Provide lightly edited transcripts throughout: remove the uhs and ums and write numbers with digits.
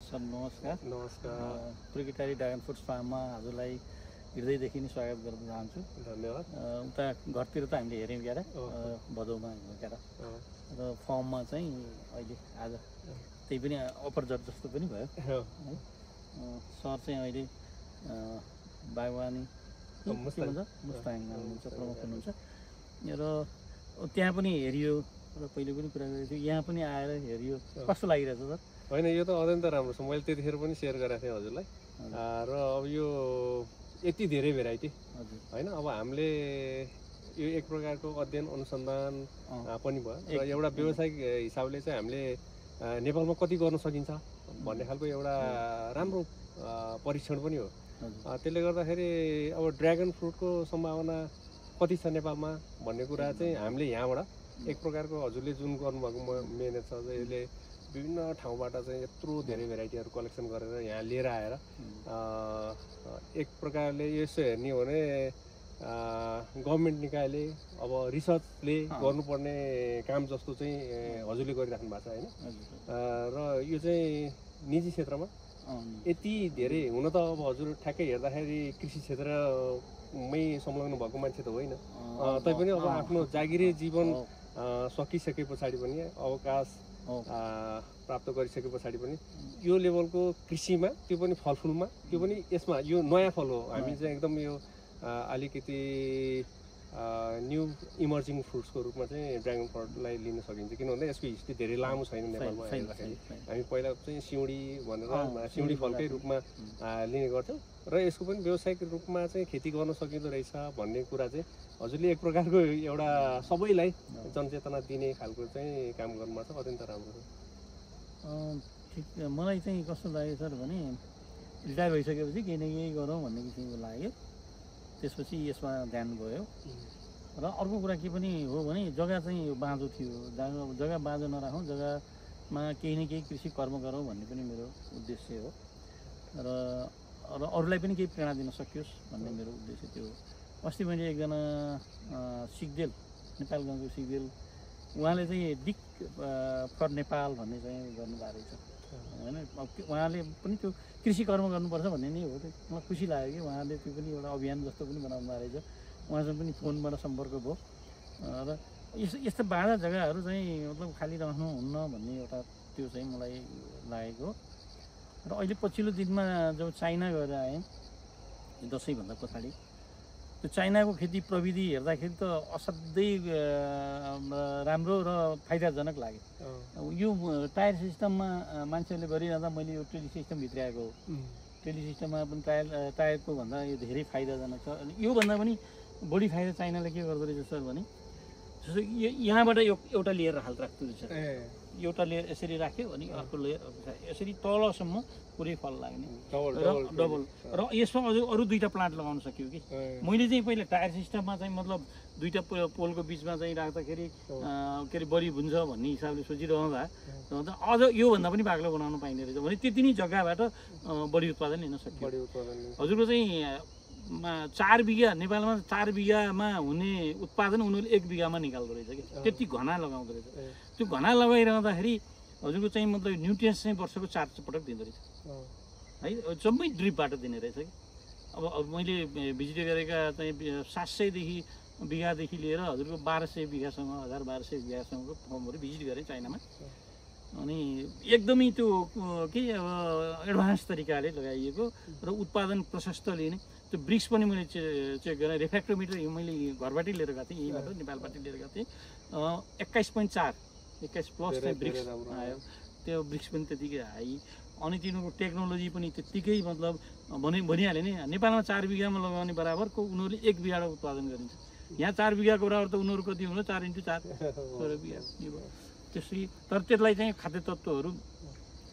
Sir नमस्कार। नमस्कार। प्रिकिटारी dragon fruits फार्ममा हजुरलाई हृदयदेखि नै स्वागत गर्न चाहन्छु। धन्यवाद। उता घरतिर त हामीले हेऱ्यौँ क्या भदौमा क्या र फर्ममा चाहिँ अहिले आज त्यही पनि अपरजट जस्तो पनि भयो है। सर चाहिँ अहिले बागवानी मुस्ताङ हुनुहुन्छ, प्रमुख हुनुहुन्छ र त्यहाँ पनि हेरियो र पहिले पनि कुरा गरेको थियो, यहाँ पनि आएर हेरियो। कस्तो लागिरहेछ सर? होइन, यो त अत्यन्त राम्रो छ। मैले त्यतिखेर पनि सेयर गरेको थिएँ हजुरलाई। र अब यो यति धेरै भेराइटी होइन, अब हामीले यो एक प्रकारको अध्ययन अनुसन्धान पनि भयो र एउटा व्यावसायिक हिसाबले चाहिँ हामीले नेपालमा कति गर्न सकिन्छ भन्ने खालको एउटा राम्रो परीक्षण पनि हो। त्यसले गर्दाखेरि अब ड्र्यागन फ्रुटको सम्भावना कति छ नेपालमा भन्ने कुरा चाहिँ हामीले यहाँबाट एक प्रकारको हजुरले जुन गर्नुभएको मेहनत छ, यसले विभिन्न ठाउँबाट चाहिँ यत्रो धेरै भेराइटीहरू कलेक्सन गरेर यहाँ लिएर आएर एक प्रकारले यसो हेर्ने हो भने गभर्मेन्ट निकायले अब रिसर्चले गर्नुपर्ने काम जस्तो चाहिँ हजुरले गरिराख्नु भएको छ होइन। र यो चाहिँ निजी क्षेत्रमा यति धेरै हुन त अब हजुर ठ्याक्कै हेर्दाखेरि कृषि क्षेत्रमै संलग्न भएको मान्छे त होइन, तैपनि अब आफ्नो जागिरे जीवन सकिसके पछाडि पनि अवकाश प्राप्त गरिसके पछाडि पनि यो लेभलको कृषिमा, त्यो पनि फलफुलमा, त्यो पनि यसमा यो नयाँ फल हो। हामी चाहिँ एकदम यो अलिकति न्यू इमर्जिङ फ्रुट्सको रूपमा चाहिँ ड्र्यागन फ्रुटलाई लिन सकिन्छ, किनभने यसको हिस्ट्री धेरै लामो छैन नेपालमा हेर्दाखेरि। हामी पहिला चाहिँ सिउँडी भनेर सिउँडी फलकै रूपमा लिने गर्थ्यौँ र यसको पनि व्यावसायिक रूपमा चाहिँ खेती गर्न सकिँदो रहेछ भन्ने कुरा चाहिँ हजुरले एक प्रकारको एउटा सबैलाई जनचेतना दिने खालको चाहिँ काम गर्नुभएको छ। अत्यन्त राम्रो छ। ठिक। मलाई चाहिँ कस्तो लाग्यो सर भने रिटायर भइसकेपछि केही न केही गरौँ भन्ने किसिमको लाग्यो। त्यसपछि यसमा ध्यान गयो र अर्को कुरा के पनि हो भने जग्गा चाहिँ बाँझो थियो, जग्गा बाँझो नराखौँ, जग्गामा केही न केही कृषि कर्म गरौँ भन्ने पनि मेरो उद्देश्य हो र अरूलाई पनि केही प्रेरणा दिन सकियोस् भन्ने मेरो उद्देश्य त्यो हो। अस्ति मैले एकजना सिग्देल, नेपालगञ्जको सिग्देल, उहाँले चाहिँ डिक फर नेपाल भन्ने चाहिँ गर्नुभएको रहेछ होइन। उहाँले पनि त्यो कृषि कर्म गर्नुपर्छ भन्ने नै हो। मलाई खुसी लाग्यो कि उहाँले त्यो पनि एउटा अभियान जस्तो पनि बनाउनु भएको रहेछ। उहाँसँग पनि फोनबाट सम्पर्क भयो र यस्तो बाँझा जग्गाहरू चाहिँ मतलब खाली राख्नुहुन्न भन्ने एउटा त्यो चाहिँ मलाई लागेको। र अहिले पछिल्लो दिनमा जब चाइना गएर आएँ दसैँभन्दा पछाडि, त्यो चाइनाको खेती प्रविधि हेर्दाखेरि त असाध्यै राम्रो र फाइदाजनक लाग्यो। यो टायर सिस्टममा मान्छेहरूले गरिरहँदा मैले यो ट्रेली सिस्टम भित्राएको हो। ट्रेली सिस्टममा पनि टायरको भन्दा यो धेरै फाइदाजनक छ। अनि योभन्दा पनि बढी फाइदा चाइनाले के गर्दो रहेछ सर भने जस्तो यहाँबाट एउटा लेयर हाल्राख्दो रहेछ, एउटा लेयर यसरी राख्यो अनि अर्को लेयर यसरी तलसम्म पुरै फल लाग्ने र डबल। र यसमा अरू दुईवटा प्लान्ट लगाउन सक्यो कि मैले चाहिँ पहिला टायर सिस्टममा चाहिँ मतलब दुईवटा पोलको बिचमा चाहिँ राख्दाखेरि के अरे बढी हुन्छ भन्ने हिसाबले सोचिरहँदा अझ योभन्दा पनि बाक्लो बनाउन पाइने रहेछ भने त्यति नै जग्गाबाट बढी उत्पादन लिन सक्यो। हजुरको चाहिँ 4 बिघा नेपालमा 4 बिघामा हुने उत्पादन उनीहरूले 1 बिघामा निकाल्दो रहेछ कि त्यति घना लगाउँदो रहेछ। त्यो घना लगाइरहँदाखेरि हजुरको चाहिँ मतलब न्युट्रियन्स चाहिँ वर्षको 4 पटक दिँदो रहेछ है, जम्मै ड्रिपबाट दिने रहेछ कि। अब मैले भिजिट गरेका चाहिँ 700 बिघादेखि लिएर हजुरको 1200 बिघासम्म 1200 बिघासम्मको फर्महरू भिजिट गरेँ चाइनामा। अनि एकदमै त्यो के एडभान्स तरिकाले लगाइएको र उत्पादन प्रशस्त लिने। त्यो ब्रिक्स पनि मैले चेक गरेँ, रेफ्र्याक्टोमिटर मैले घरबाटै लिएर गएको थिएँ, यहीँबाट नेपालबाट लिएर गएको थिएँ। 21.4 21 प्लस चाहिँ ब्रिक्स आयो। त्यो ब्रिक्स पनि त्यतिकै हाई। अनि तिनीहरूको टेक्नोलोजी पनि त्यत्तिकै मतलब भनिहालेँ नि, नेपालमा 4 बिघामा लगाउने बराबरको उनीहरूले 1 बिघा उत्पादन गरिन्छ। यहाँ 4 बिघाको बराबर त उनीहरू कति हुनु 4x4 16 बिघा त्यसरी। तर त्यसलाई चाहिँ खाद्य तत्त्वहरू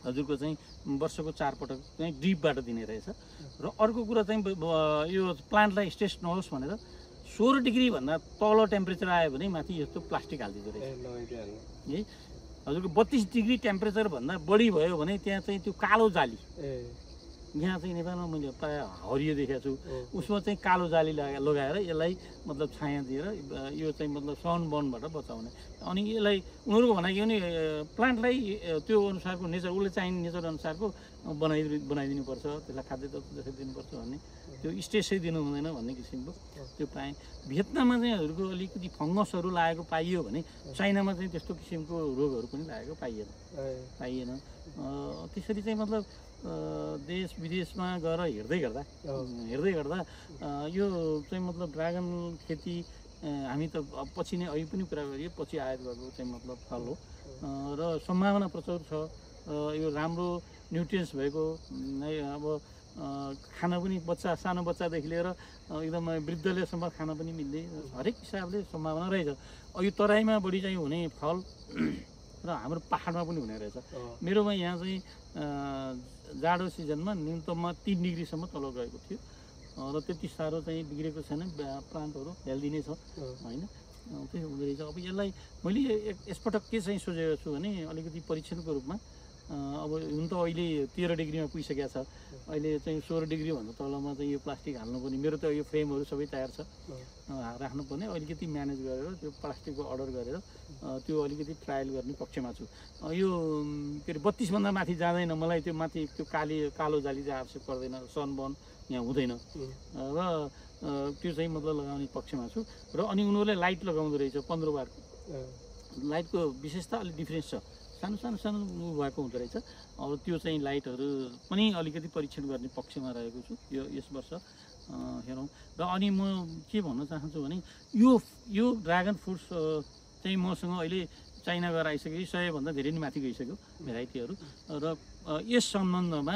हजुरको चाहिँ वर्षको 4 पटक चाहिँ ड्रिपबाट दिने रहेछ। र अर्को कुरा चाहिँ यो प्लान्टलाई स्ट्रेस नहोस् भनेर 16 डिग्री भन्दा तल टेम्परेचर आयो भने माथि यस्तो प्लास्टिक हालिदिँदो रहेछ है। हजुरको 32 डिग्री टेम्परेचर भन्दा बढी भयो भने त्यहाँ चाहिँ त्यो कालो जाली यहाँ चाहिँ नेपालमा मैले प्रायः हरियो देखेको छु, उसमा चाहिँ कालो जाली लगाएर यसलाई मतलब छाया दिएर यो चाहिँ मतलब सनबर्नबाट बचाउने। अनि यसलाई उनीहरूको भनाइ के भने प्लान्टलाई त्यो अनुसारको नेचर, उसले चाहिने नेचर अनुसारको बनाइदिनुपर्छ, त्यसलाई खाद्य तत्त्व जसरी दिनुपर्छ भन्ने, त्यो स्टेसै दिनु हुँदैन भन्ने किसिमको त्यो पाएँ। भियतनाममा चाहिँ हजुरको अलिकति फङ्गसहरू लागेको पाइयो भने चाइनामा चाहिँ त्यस्तो किसिमको रोगहरू पनि लागेको पाइएन। त्यसरी चाहिँ मतलब देश विदेशमा गएर हेर्दै गर्दा यो चाहिँ मतलब ड्रागन खेती हामी त पछि नै अहिले पनि कुरा गरियो, पछि आयात गरेको चाहिँ मतलब फल हो र सम्भावना प्रचुर छ। यो राम्रो न्युट्रियन्स भएको अब खाना पनि सानो बच्चादेखि लिएर एकदम वृद्धलेसम्म खाना पनि मिल्ने हरेक हिसाबले सम्भावना रहेछ। यो तराईमा बढी चाहिँ हुने फल र हाम्रो पाहाडमा पनि हुने रहेछ। मेरोमा यहाँ चाहिँ जाडो सिजनमा न्यूनतममा 3 डिग्रीसम्म तल गएको थियो र त्यति साह्रो चाहिँ बिग्रेको छैन, प्लान्टहरू हेल्दी नै छ होइन, त्यही हुँदो रहेछ। अब यसलाई मैले यसपटक के चाहिँ सोचेको छु भने अलिकति परीक्षणको रूपमा अब हुन त अहिले 13 डिग्रीमा पुगिसकेको छ, अहिले चाहिँ 16 डिग्रीभन्दा तलमा चाहिँ यो प्लास्टिक हाल्नुपर्ने, मेरो त यो फ्रेमहरू सबै तयार छ, राख्नुपर्ने, अलिकति म्यानेज गरेर त्यो प्लास्टिकको अर्डर गरेर त्यो अलिकति ट्रायल गर्ने पक्षमा छु। यो के अरे 32 भन्दा माथि जाँदैन, मलाई त्यो माथि त्यो कालो जाली चाहिँ आवश्यक पर्दैन, सनबर्न यहाँ हुँदैन र त्यो चाहिँ मतलब लगाउने पक्षमा छु। र अनि उनीहरूले लाइट लगाउँदो रहेछ 15 वाटको, लाइटको विशेषता अलिक डिफ्रेन्स छ, सानो भएको हुँदो रहेछ। अब त्यो चाहिँ लाइटहरू पनि अलिकति परीक्षण गर्ने पक्षमा रहेको छु यस वर्ष, हेरौँ। र अनि म के भन्न चाहन्छु भने यो ड्रागन फ्रुट्स चाहिँ मसँग अहिले चाइना गएर आइसक्यो, 100 भन्दा धेरै नै माथि गइसक्यो भेराइटीहरू। र यस सम्बन्धमा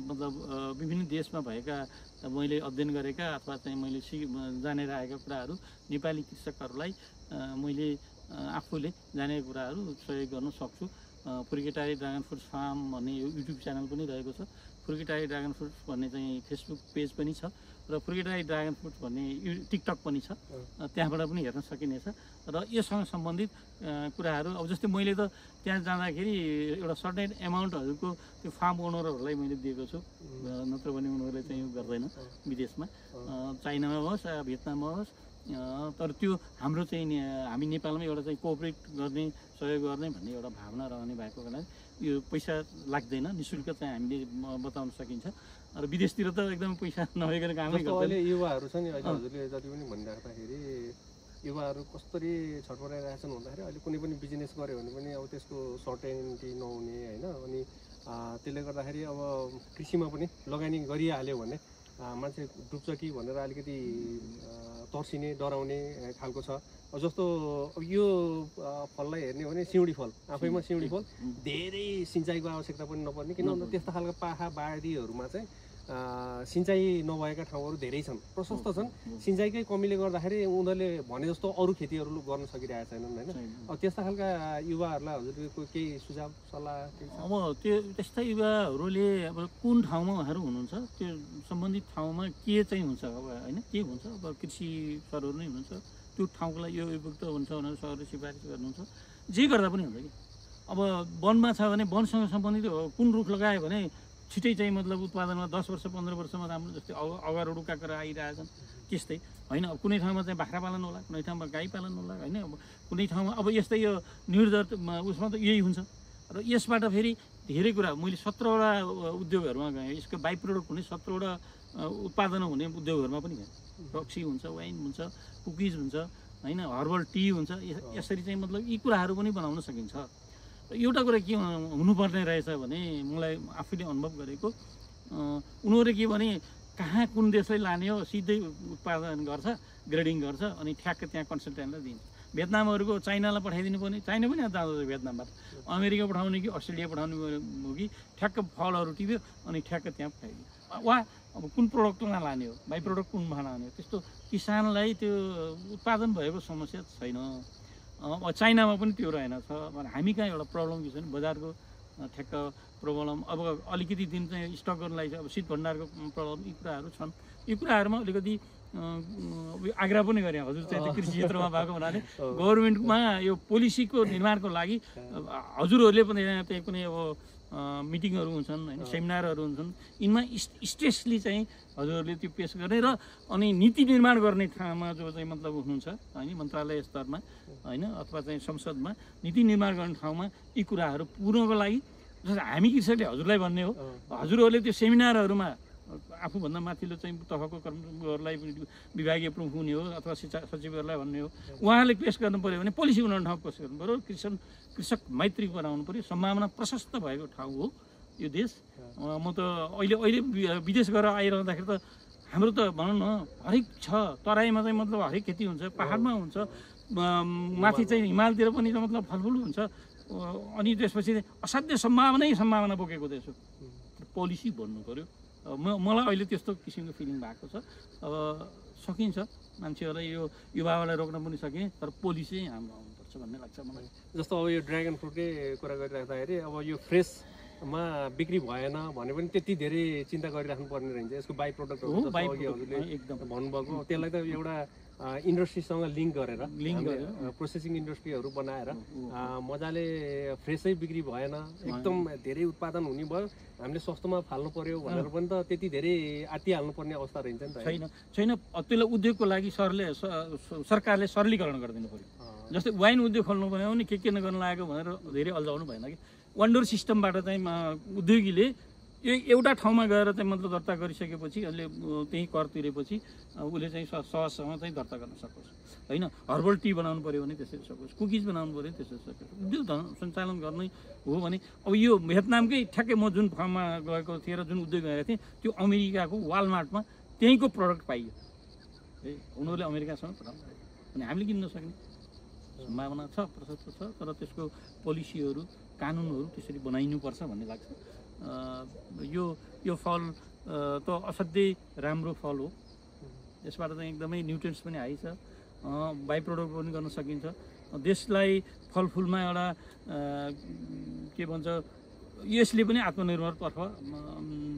मतलब विभिन्न देशमा भएका मैले अध्ययन गरेका अथवा चाहिँ मैले जानेर आएका कुराहरू नेपाली कृषकहरूलाई मैले आफूले जानेका कुराहरू सहयोग गर्न सक्छु। फुर्केटारी ड्रागन फ्रुट्स फार्म भन्ने युट्युब च्यानल पनि रहेको छ, फुर्केटारी ड्रागन फ्रुट्स भन्ने चाहिँ फेसबुक पेज पनि छ र फुर्केटारी ड्रागन फ्रुट्स भन्ने टिकटक पनि छ, त्यहाँबाट पनि हेर्न सकिनेछ। र योसँग सम्बन्धित कुराहरू अब जस्तै मैले त त्यहाँ जाँदाखेरि एउटा सर्टेन एमाउन्टहरूको त्यो फार्म ओनरहरूलाई मैले दिएको छु, नत्र भने उनीहरूले चाहिँ यो गर्दैन विदेशमा, चाइनामा होस् भियतनाममा होस्। तर त्यो हाम्रो चाहिँ हामी नेपालमा एउटा चाहिँ कोअपरेट गर्ने, सहयोग गर्ने भन्ने एउटा भावना रहने भएको कारण यो पैसा लाग्दैन, निःशुल्क चाहिँ हामीले बताउन सकिन्छ। र विदेशतिर त एकदम पैसा नभइकन कामै गर्दैन। अहिले युवाहरू छ नि, अहिले हजुरले जति पनि भनिराख्दाखेरि युवाहरू कसरी छटपटाइरहेछन् भन्दाखेरि अहिले कुनै पनि बिजनेस गऱ्यो भने पनि अब त्यसको सर्टेनिटी नहुने होइन, अनि त्यसले गर्दाखेरि अब कृषिमा पनि लगानी गरिहाल्यो भने मान्छे डुब्छ कि भनेर अलिकति तर्सिने डराउने खालको छ। जस्तो अब यो फललाई हेर्ने हो भने सिउँडी फल आफैमा सिउँडी फल धेरै सिँचाइको आवश्यकता पनि नपर्ने, किन भन्दा त्यस्ता खालको पाखा बारीहरूमा चाहिँ सिँचाइ नभएका ठाउँहरू धेरै छन्, प्रशस्त छन्। सिँचाइकै कमीले गर्दाखेरि उनीहरूले भने जस्तो अरू खेतीहरू गर्न सकिरहेका छैनन् होइन। अब त्यस्ता खालका युवाहरूलाई हजुरको केही सुझाव सल्लाह? अब त्यस्ता युवाहरूले अब कुन ठाउँमा उहाँहरू हुनुहुन्छ, त्यो सम्बन्धित ठाउँमा के चाहिँ हुन्छ अब होइन, के हुन्छ अब कृषि सरहरू नै हुनुहुन्छ, त्यो ठाउँको लागि यो उपयुक्त हुन्छ भनेर सरले सिफारिस गर्नुहुन्छ, जे गर्दा पनि हुन्छ कि। अब वनमा छ भने वनसँग सम्बन्धित कुन रुख लगायो भने छिटै चाहिँ मतलब उत्पादनमा 10 वर्ष 15 वर्षमा राम्रो, जस्तै अगाडि काँक्रा आइरहेछन् त्यस्तै होइन। अब कुनै ठाउँमा चाहिँ बाख्रा पालन होला, कुनै ठाउँमा गाई पालन होला होइन, अब कुनै ठाउँमा अब यस्तै यो निर्दर उसमा त यही हुन्छ। र यसबाट फेरि धेरै कुरा मैले 17वटा उद्योगहरूमा गएँ, यसको बाई प्रोडक्ट हुने 17वटा उत्पादन हुने उद्योगहरूमा पनि गएँ। रक्सी हुन्छ, वाइन हुन्छ, कुकिज हुन्छ होइन, हर्बल टी हुन्छ, यसरी चाहिँ मतलब यी कुराहरू पनि बनाउन सकिन्छ। एउटा कुरा के हुनुपर्ने रहेछ भने मलाई आफूले अनुभव गरेको, उनीहरूले के भने कहाँ कुन देशलाई लाने हो सिधै उत्पादन गर्छ, ग्रेडिङ गर्छ, अनि ठ्याक्क त्यहाँ कन्सल्टेन्टलाई दिन्छ। भियतनामहरूको चाइनालाई पठाइदिनु पर्ने, चाइना पनि जाँदछ भियतनामबाट, अमेरिका पठाउने कि अस्ट्रेलिया पठाउने हो कि ठ्याक्क फलहरू टिप्यो अनि ठ्याक्क त्यहाँ पठाइदियो। वा अब कुन प्रडक्टमा लाने हो, बाई प्रडक्ट कुनमा लाने हो, त्यस्तो किसानलाई त्यो उत्पादन भएको समस्या छैन। चाइनामा पनि त्यो रहेनछ। हामी कहाँ एउटा प्रब्लम के छ भने बजारको ठ्याक्क प्रब्लम, अब अलिकति दिन चाहिँ स्टक गर्नलाई अब शीत भण्डारको प्रब्लम, यी कुराहरू छन्। यी कुराहरूमा अलिकति आग्रह पनि गरेँ हजुर चाहिँ कृषि क्षेत्रमा भएको हुनाले गभर्मेन्टमा यो पोलिसीको निर्माणको लागि हजुरहरूले पनि त्यही कुनै अब मिटिङहरू हुन्छन् होइन, सेमिनारहरू हुन्छन्, यिनमा स्ट्रेसली चाहिँ हजुरहरूले त्यो पेस गर्ने र अनि नीति निर्माण गर्ने ठाउँमा जो चाहिँ मतलब हुनुहुन्छ होइन, मन्त्रालय स्तरमा होइन अथवा चाहिँ संसदमा नीति निर्माण गर्ने ठाउँमा यी कुराहरू पुर्नको लागि हामी कृषकले हजुरलाई भन्ने हो, हजुरहरूले त्यो सेमिनारहरूमा आफूभन्दा माथिल्लो चाहिँ तहको कर्मचारीहरूलाई विभागीय प्रमुख हुने हो अथवा सचिवहरूलाई भन्ने हो, उहाँहरूले पेस गर्नु पऱ्यो भने पोलिसी बनाउने ठाउँ पेस गर्नु पऱ्यो, कृषक मैत्री बनाउनु पऱ्यो, सम्भावना प्रशस्त भएको ठाउँ हो यो देश। म त अहिले विदेश गएर आइरहँदाखेरि त हाम्रो त भनौँ न हरेक छ, तराईमा चाहिँ मतलब हरेक खेती हुन्छ, पाहाडमा हुन्छ, माथि चाहिँ हिमालतिर पनि मतलब फलफुल हुन्छ, अनि त्यसपछि असाध्य सम्भावना बोकेको देश हो। पोलिसी भन्नु पऱ्यो। मलाई अहिले त्यस्तो किसिमको फिलिङ भएको छ। अब सकिन्छ मान्छेहरूलाई यो युवाहरूलाई रोक्न पनि सकिने, तर पोलिसी हाम्रो आउनुपर्छ भन्ने लाग्छ मलाई। जस्तो अब यो ड्रागन फ्रुटकै कुरा गरिराख्दाखेरि अब यो फ्रेसमा बिक्री भएन भने पनि त्यति धेरै चिन्ता गरिराख्नु पर्ने रहन्छ। यसको बाई प्रडक्टहरू हजुरले एकदम भन्नुभएको, त्यसलाई त एउटा इन्डस्ट्रीसँग लिङ्क गरेर प्रोसेसिङ इन्डस्ट्रीहरू बनाएर मजाले फ्रेसै बिक्री भएन, एकदम धेरै उत्पादन हुने भयो, हामीले सस्तोमा फाल्नु पर्यो भनेर पनि त त्यति धेरै आत्तिहाल्नु पर्ने अवस्था रहन्छ नि त। छैन त्यसलाई उद्योगको लागि सरकारले सरलीकरण गरिदिनु पर्यो। जस्तै वाइन उद्योग खोल्नु पर्यो भने के गर्न लागेको भनेर धेरै अल्झाउनु भएन कि वन्डर सिस्टमबाट चाहिँ उद्योगीले एउटा ठाउँमा गएर चाहिँ मतलब दर्ता गरिसकेपछि अहिले त्यही कर तिरेपछि उसले चाहिँ सहजसँग चाहिँ दर्ता गर्न सकोस् होइन। हर्बल टी बनाउनु पऱ्यो भने त्यसरी सकोस्, कुकिज बनाउनु पऱ्यो त्यसरी सकोस्, उद्योग सञ्चालन गर्नै हो भने अब यो भियतनामकै ठ्याक्कै म जुन फर्ममा गएको थिएँ र जुन उद्योग गएको थिएँ त्यो अमेरिकाको वालमार्टमा त्यहीँको प्रडक्ट पाइयो है, उनीहरूले अमेरिकासँग पठाउनु पऱ्यो भने हामीले किन्न सक्ने सम्भावना छ, प्रशस्त छ, तर त्यसको पोलिसीहरू कानुनहरू त्यसरी बनाइनुपर्छ भन्ने लाग्छ। यो फल त असाध्यै राम्रो फल हो, यसबाट चाहिँ एकदमै न्युट्रियन्ट्स पनि हाई छ, बाई प्रडक्ट पनि गर्न सकिन्छ, देशलाई फलफुलमा एउटा के भन्छ यसले पनि आत्मनिर्भरतर्फ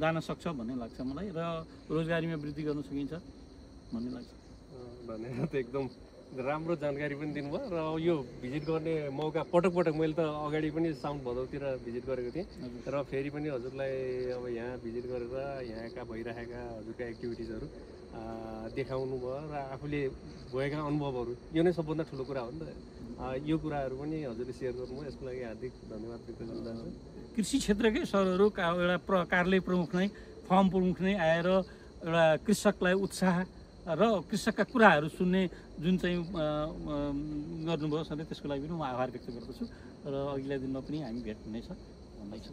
जान सक्छ भन्ने लाग्छ मलाई र रोजगारीमा वृद्धि गर्न सकिन्छ भन्ने लाग्छ। धन्यवाद, एकदम राम्रो जानकारी पनि दिनुभयो र यो भिजिट गर्ने मौका पटक मैले त अगाडि पनि साउन भदौतिर भिजिट गरेको थिएँ र फेरि पनि हजुरलाई अब यहाँ भिजिट गरेर यहाँका भइरहेका हजुरका एक्टिभिटिजहरू देखाउनु भयो र आफूले भएका अनुभवहरू यो नै सबभन्दा ठुलो कुरा हो नि त। यो कुराहरू पनि हजुरले सेयर गर्नुभयो, यसको लागि हार्दिक धन्यवाद व्यक्त गर्न चाहन्छु। कृषि क्षेत्रकै सरहरू एउटा कार्यालय प्रमुख नै फर्म प्रमुख नै आएर एउटा कृषकलाई उत्साह र कृषकका कुराहरू सुन्ने जुन चाहिँ गर्नुभयो सधैँ त्यसको लागि पनि म आभार व्यक्त गर्दछु र अघिल्ला दिनमा पनि हामी भेट हुनेछ भन्दैछु।